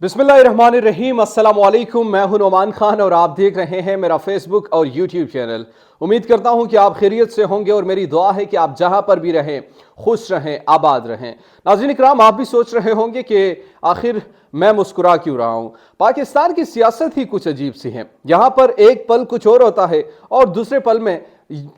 बिस्मिल्लाहिर्रहमानिर्रहीम, अस्सलाम वालेकुम। मैं हूं नोमान खान और आप देख रहे हैं मेरा फेसबुक और यूट्यूब चैनल। उम्मीद करता हूं कि आप खैरियत से होंगे और मेरी दुआ है कि आप जहां पर भी रहें खुश रहें, आबाद रहें। नाज़रीन इकराम, आप भी सोच रहे होंगे कि आखिर मैं मुस्कुरा क्यों रहा हूं। पाकिस्तान की सियासत ही कुछ अजीब सी है। यहां पर एक पल कुछ और होता है और दूसरे पल में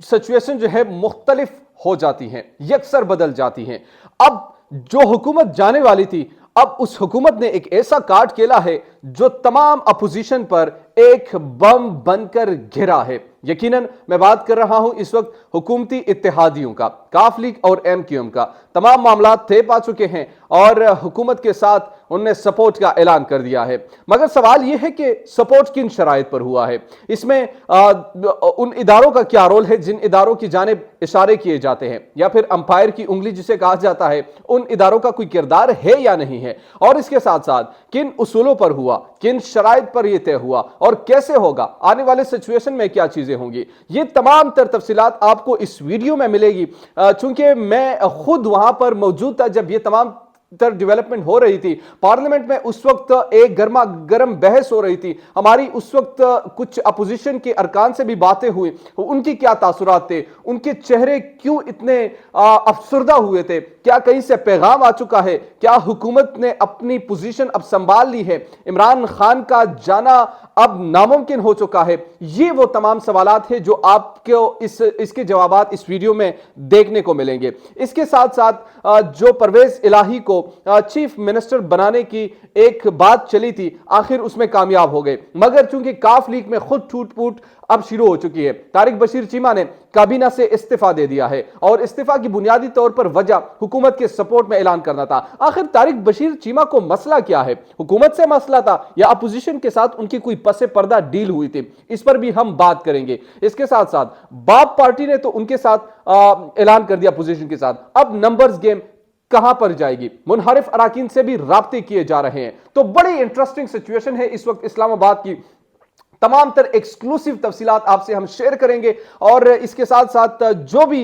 सिचुएशन जो है मुख्तलिफ हो जाती है, यकसर बदल जाती है। अब जो हुकूमत जाने वाली थी, अब उस हुकूमत ने एक ऐसा काट खेला है जो तमाम अपोजिशन पर एक बम बनकर घिरा है। यकीनन मैं बात कर रहा हूं इस वक्त हुकूमती इत्तेहादियों का, काफ लीग और MQM का। तमाम मामला तय पा चुके हैं और हुकूमत के साथ उनने सपोर्ट का ऐलान कर दिया है। मगर सवाल यह है कि सपोर्ट किन शराइत पर हुआ है, इसमें उन इदारों का क्या रोल है जिन इदारों की जानिब इशारे किए जाते हैं, या फिर अंपायर की उंगली जिसे कहा जाता है, उन इदारों का कोई किरदार है या नहीं है। और इसके साथ साथ किन उसूलों पर हुआ, किन शराइत पर यह तय हुआ और कैसे होगा, आने वाले सिचुएशन में क्या चीजें होंगी, ये तमाम तर तफसीलात आपको इस वीडियो में मिलेगी। चूंकि मैं खुद वहां पर मौजूद था जब ये तमाम तर डेवलपमेंट हो रही थी। पार्लियामेंट में उस वक्त एक गर्मा गर्म बहस हो रही थी। हमारी उस वक्त कुछ अपोजिशन के अरकान से भी बातें हुई, उनकी क्या तासुरात थे, उनके चेहरे क्यों इतने अफसरदा हुए थे, क्या कहीं से पैगाम आ चुका है, क्या हुकूमत ने अपनी पोजीशन अब संभाल ली है, इमरान खान का जाना अब नामुमकिन हो चुका है। ये वो तमाम सवालात हैं जो आपको इसके जवाबात इस वीडियो में देखने को मिलेंगे। इसके साथ साथ जो परवेज इलाही को चीफ मिनिस्टर बनाने की एक बात चली थी, आखिर उसमें कामयाब हो गए। मगर चूंकि काफ लीग में खुद टूट फूट अब शुरू हो चुकी है, तारिक बशीर चीमा ने काबीना से इस्तीफा दे दिया है और इस्तीफा की बुनियादी तौर पर वजह हुकूमत के सपोर्ट में ऐलान करना था। आखिर तारिक बशीर चीमा को मसला क्या है, हुकूमत से मसला था या अपोजिशन के साथ उनकी कोई पसे पर्दा डील हुई थी, इस पर भी हम बात करेंगे। इसके साथ साथ बाप पार्टी ने तो उनके साथ ऐलान कर दिया अपोजिशन के साथ, अब नंबर्स गेम कहां पर जाएगी, मुनहरिफ अराकीन से भी राब्ते किए जा रहे हैं। तो बड़ी इंटरेस्टिंग सिचुएशन है इस वक्त इस्लामाबाद की। तमाम तर एक्सक्लूसिव तफसीलात आपसे हम शेयर करेंगे और इसके साथ साथ जो भी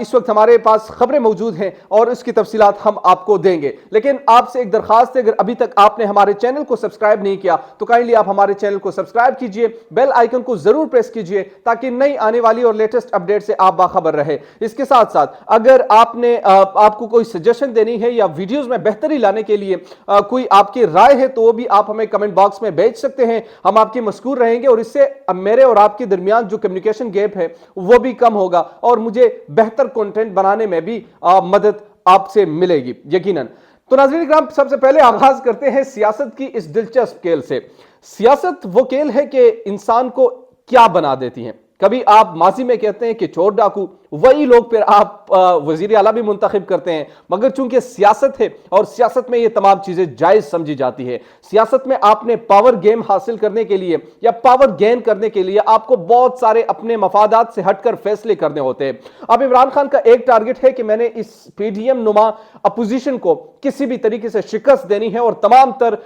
इस वक्त हमारे पास खबरें मौजूद हैं और इसकी तफसीलात हम आपको देंगे। लेकिन आपसे एक दरखास्त है, अगर अभी तक आपने हमारे चैनल को सब्सक्राइब नहीं किया तो काइंडली आप हमारे चैनल को सब्सक्राइब कीजिए, बेल आइकन को जरूर प्रेस कीजिए ताकि नई आने वाली और लेटेस्ट अपडेट से आप बाखबर रहे। इसके साथ साथ अगर आपको कोई सजेशन देनी है या वीडियोज में बेहतरी लाने के लिए कोई आपकी राय है तो वो भी आप हमें कमेंट बॉक्स में भेज सकते हैं, हम आपकी मशकूर रहेंगे और इससे मेरे और आपके दरमियान जो कम्युनिकेशन गैप है वो भी कम होगा और मुझे बेहतर कंटेंट बनाने में भी मदद आपसे मिलेगी यकीनन। तो नाज़रीन इकराम, सबसे पहले आगाज करते हैं सियासत की इस दिलचस्प खेल से। सियासत वो खेल है कि इंसान को क्या बना देती है। कभी आप माजी में कहते हैं कि चोर डाकू, वही लोग फिर आप वजीर आला भी मुंतखब करते हैं। मगर चूंकि सियासत है और सियासत में ये तमाम चीजें जायज समझी जाती है। सियासत में आपने पावर गेम हासिल करने के लिए या पावर गेन करने के लिए आपको बहुत सारे अपने मफादात से हटकर फैसले करने होते हैं। अब इमरान खान का एक टारगेट है कि मैंने इस PDM नुमा अपोजिशन को किसी भी तरीके से शिकस्त देनी है और तमाम तर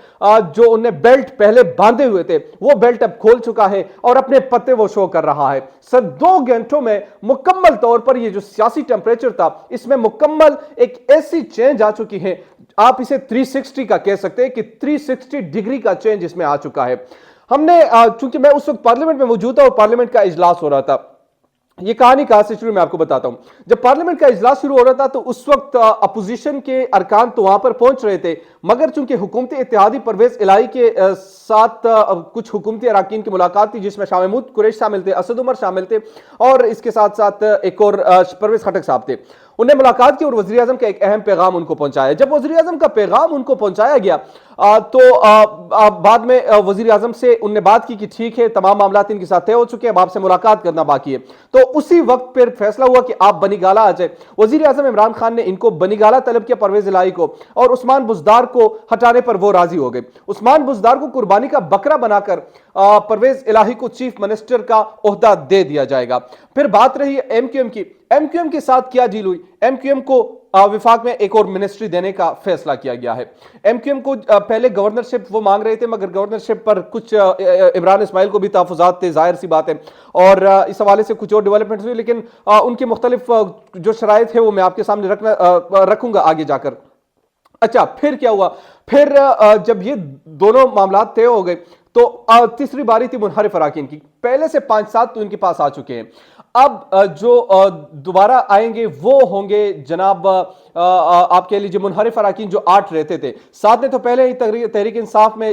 जो उन्हें बेल्ट पहले बांधे हुए थे वो बेल्ट अब खोल चुका है और अपने पत्ते वो शो कर रहा है। सर 2 घंटों में मुकम्मल तौर पर ये जो सियासी टेंपरेचर था इसमें मुकम्मल एक ऐसी चेंज आ चुकी है, आप इसे 360 का कह सकते हैं कि 360 डिग्री का चेंज इसमें आ चुका है। हमने चूंकि मैं उस वक्त पार्लियामेंट में मौजूद था और पार्लियामेंट का इजलास हो रहा था, ये कहानी कहां से शुरू मैं आपको बताता हूं। जब पार्लियामेंट का इजलास शुरू हो रहा था तो उस वक्त अपोजिशन के अरकान तो वहां पर पहुंच रहे थे, मगर चूंकि हुकूमती इत्तेहादी परवेज इलाही के साथ कुछ हुकूमती अरकान की मुलाकात थी जिसमें शाह महमूद कुरैशी शामिल थे, असद उमर शामिल थे और इसके साथ साथ एक और परवेज खटक साहब थे। उन्हें मुलाकात की और वज़ीर आज़म का एक अहम पैगाम उनको पहुंचाया। जब वज़ीर आज़म का पैगाम उनको पहुंचाया गया तो बाद में वज़ीर आज़म से उनने बात की कि ठीक है, तमाम मामला इनके साथ तय हो चुके हैं, अब आपसे मुलाकात करना बाकी है। तो उसी वक्त फिर फैसला हुआ कि आप बनीगाला आ जाए। वज़ीर आज़म इमरान खान ने इनको बनीगाला तलब किया परवेज इलाही को, और उस्मान बुज़दार को हटाने पर वो राजी हो गए। उस्मान बुज़दार को कुर्बानी का बकरा बनाकर परवेज इलाही को चीफ मिनिस्टर का ओहदा दे दिया जाएगा। फिर बात रही MQM की। MQM के साथ क्या डील हुई? MQM को विफाक में एक और मिनिस्ट्री देने का फैसला किया गया है। MQM को पहले गवर्नरशिप वो मांग रहे थे, मगर गवर्नरशिप पर कुछ इमरान इस्माइल को भी तहफ़्फ़ुज़ात थे, जाहिर सी बात है, और इस हवाले से कुछ और डेवलपमेंट हुई, लेकिन उनकी मुख्तलिफ जो शराइत है वो मैं आपके सामने रखूंगा आगे जाकर। अच्छा, फिर क्या हुआ? फिर जब ये दोनों मामलात तय हो गए। तो तीसरी बारी थी मुनहरिफ अराकीन की। पहले से 5-7 तो इनके पास आ चुके हैं। अब जो दोबारा आएंगे वो होंगे जनाब, आप कह लीजिए मुनहरिफ अराकीन जो 8 रहते थे। 7 ने तो पहले ही तहरीक इंसाफ में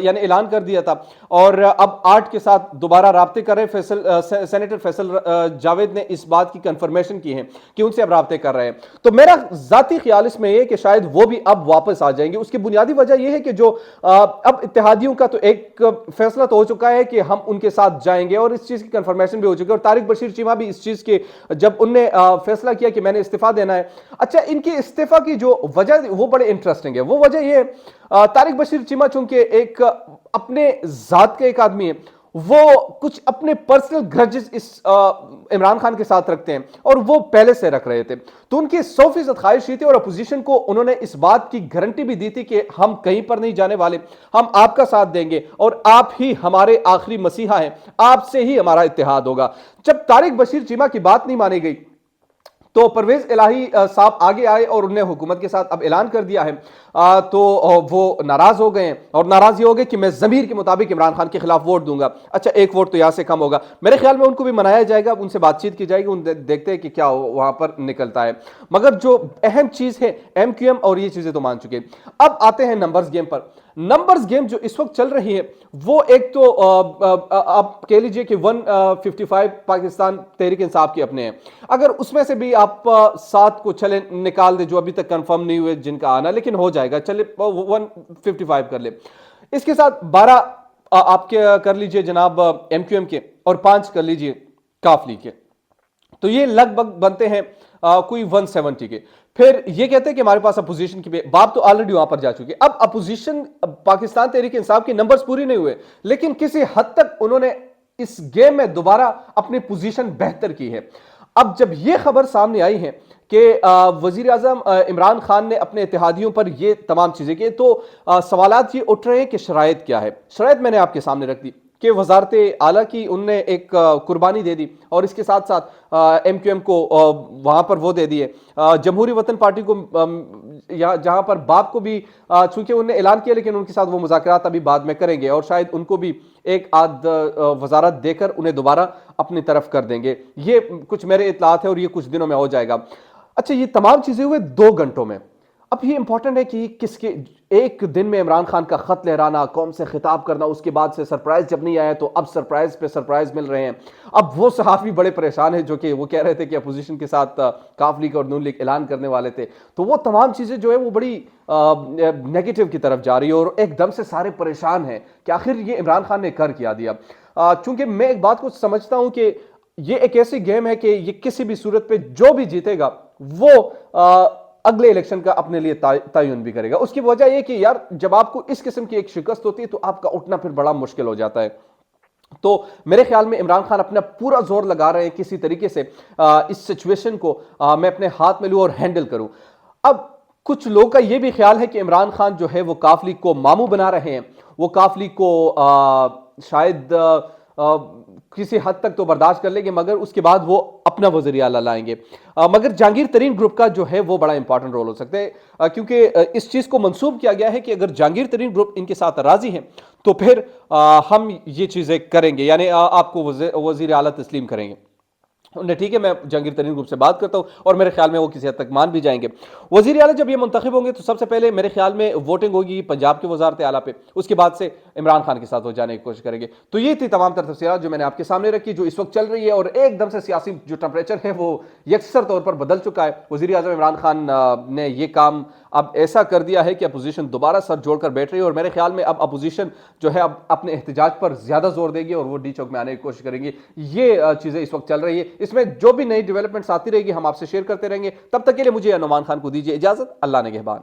यानी ऐलान कर दिया था, और अब 8 के साथ दोबारा राब्ते कर रहे हैं। सेनेटर फैसल जावेद ने इस बात की कंफर्मेशन की है कि उनसे अब राब्ते कर रहे हैं। तो मेरा जाती ख्याल इसमें यह कि शायद वो भी अब वापस आ जाएंगे। उसकी बुनियादी वजह यह है कि जो अब इत्तेहादियों का तो एक फैसला तो हो चुका है कि हम उनके साथ जाएंगे, और इस चीज की कंफर्मेशन भी हो चुकी है। और तारिक बशीर चीमा भी इस चीज के, जब उनने फैसला किया कि मैंने इस्तीफा देना है, अच्छा इनकी इस्तीफा की जो वजह वो बड़े इंटरेस्टिंग है। वो वजह ये, तारिक बशीर चीमा चूंकि एक अपने जात के एक आदमी है, वो कुछ अपने पर्सनल ग्रजेस इस इमरान खान के साथ रखते हैं, और वो पहले से रख रहे थे। तो उनकी 100% ख्वाहिश थी, और अपोजिशन को उन्होंने इस बात की गारंटी भी दी थी कि हम कहीं पर नहीं जाने वाले, हम आपका साथ देंगे और आप ही हमारे आखिरी मसीहा हैं, आपसे ही हमारा इत्तेहाद होगा। जब तारिक बशीर चीमा की बात नहीं मानी गई तो परवेज इलाही साहब आगे आए और उन्होंने हुकूमत के साथ अब ऐलान कर दिया है। तो वो नाराज हो गए हैं, और नाराज ये हो गए कि मैं ज़मीर के मुताबिक इमरान खान के खिलाफ वोट दूंगा। अच्छा, एक वोट तो यहां से कम होगा। मेरे ख्याल में उनको भी मनाया जाएगा, उनसे बातचीत की जाएगी, देखते हैं कि क्या वहां पर निकलता है। मगर जो अहम चीज है MQM और ये चीजें तो मान चुके। अब आते हैं नंबर्स गेम पर। नंबर्स गेम जो इस वक्त चल रही है वो एक तो आप कह लीजिए कि 155 पाकिस्तान तहरीक इंसाफ के अपने हैं। अगर उसमें से भी आप 7 को चले निकाल दे जो अभी तक कंफर्म नहीं हुए जिनका आना, लेकिन हो जाएगा, चले 155 कर ले। इसके साथ 12 आपके कर लीजिए जनाब MQM के, और 5 कर लीजिए काफ लीग के। तो ये लगभग बनते हैं कोई 170 के। फिर ये कहते हैं कि हमारे पास अपोजिशन की बाप तो ऑलरेडी वहां पर जा चुकी है। अब अपोजिशन पाकिस्तान तहरीक इंसाफ के नंबर्स पूरी नहीं हुए, लेकिन किसी हद तक उन्होंने इस गेम में दोबारा अपनी पोजीशन बेहतर की है। अब जब यह खबर सामने आई है कि वजीर आजम इमरान खान ने अपने इत्तेहादियों पर यह तमाम चीजें की, तो सवालात ये उठ रहे हैं कि शराइत क्या है। शराइत मैंने आपके सामने रख दी कि वजारत आला की उनने एक कुर्बानी दे दी, और इसके साथ साथ MQM को वहां पर वो दे दिए। जमहूरी वतन पार्टी को जहां पर बाप को भी चूंकि उन्होंने ऐलान किया, लेकिन उनके साथ वो मुज़ाकरात अभी बाद में करेंगे, और शायद उनको भी एक आध वजारत देकर उन्हें दोबारा अपनी तरफ कर देंगे। ये कुछ मेरे इत्तलात है, और ये कुछ दिनों में हो जाएगा। अच्छा, ये तमाम चीजें हुए 2 घंटों में। अब ये इंपॉर्टेंट है कि किसके एक दिन में इमरान खान का खत लहराना, कौम से खिताब करना, उसके बाद से सरप्राइज जब नहीं आया तो अब सरप्राइज पे सरप्राइज मिल रहे हैं। अब वो सहाफी बड़े परेशान है जो कि वो कह रहे थे कि अपोजिशन के साथ काफ लीग और नून लीग ऐलान करने वाले थे। तो वो तमाम चीजें जो है वो बड़ी नेगेटिव की तरफ जा रही है, और एकदम से सारे परेशान हैं कि आखिर ये इमरान खान ने कर क्या दिया। चूंकि मैं एक बात को समझता हूं कि ये एक ऐसी गेम है कि ये किसी भी सूरत पे जो भी जीतेगा वो अगले इलेक्शन का अपने लिए तयन भी करेगा। उसकी वजह यह कि यार जब आपको इस किस्म की एक शिकस्त होती है तो आपका उठना फिर बड़ा मुश्किल हो जाता है। तो मेरे ख्याल में इमरान खान अपना पूरा जोर लगा रहे हैं किसी तरीके से इस सिचुएशन को मैं अपने हाथ में लूं और हैंडल करूं। अब कुछ लोगों का यह भी ख्याल है कि इमरान खान जो है वो काफ लीग को मामू बना रहे हैं, वो काफ लीग को शायद किसी हद तक तो बर्दाश्त कर लेंगे, मगर उसके बाद वो अपना वज़ीर आला लाएंगे। मगर जहांगीर तरीन ग्रुप का जो है वो बड़ा इंपॉर्टेंट रोल हो सकता है, क्योंकि इस चीज़ को मंसूब किया गया है कि अगर जहांगीर तरीन ग्रुप इनके साथ राजी हैं तो फिर हम ये चीज़ें करेंगे, यानी आपको वज़ीर आला तस्लीम करेंगे। ठीक है, मैं जहांगीर तरीन ग्रुप से बात करता हूं, और मेरे ख्याल में वो किसी हद तक मान भी जाएंगे। वज़ीर आला जब ये मुंतखब होंगे तो सबसे पहले मेरे ख्याल में वोटिंग होगी पंजाब के वज़ारत आला पे, उसके बाद से इमरान खान के साथ वो जाने की कोशिश करेंगे। तो ये थी तमाम तर तफसीलात जो मैंने आपके सामने रखी, जो इस वक्त चल रही है, और एकदम से सियासी जो टेम्परेचर है वो यकसर तौर पर बदल चुका है। वज़ीर आज़म इमरान खान ने यह काम अब ऐसा कर दिया है कि अपोजिशन दोबारा सर जोड़कर बैठ रही है, और मेरे ख्याल में अब अपोजिशन जो है अब अपने एहतजाज पर ज्यादा जोर देगी और वो डी चौक में आने की कोशिश करेंगी। ये चीजें इस वक्त चल रही है। इसमें जो भी नई डेवलपमेंट्स आती रहेगी हम आपसे शेयर करते रहेंगे। तब तक के लिए मुझे नुमान खान को दीजिए इजाजत। अल्लाह ने निगहबान।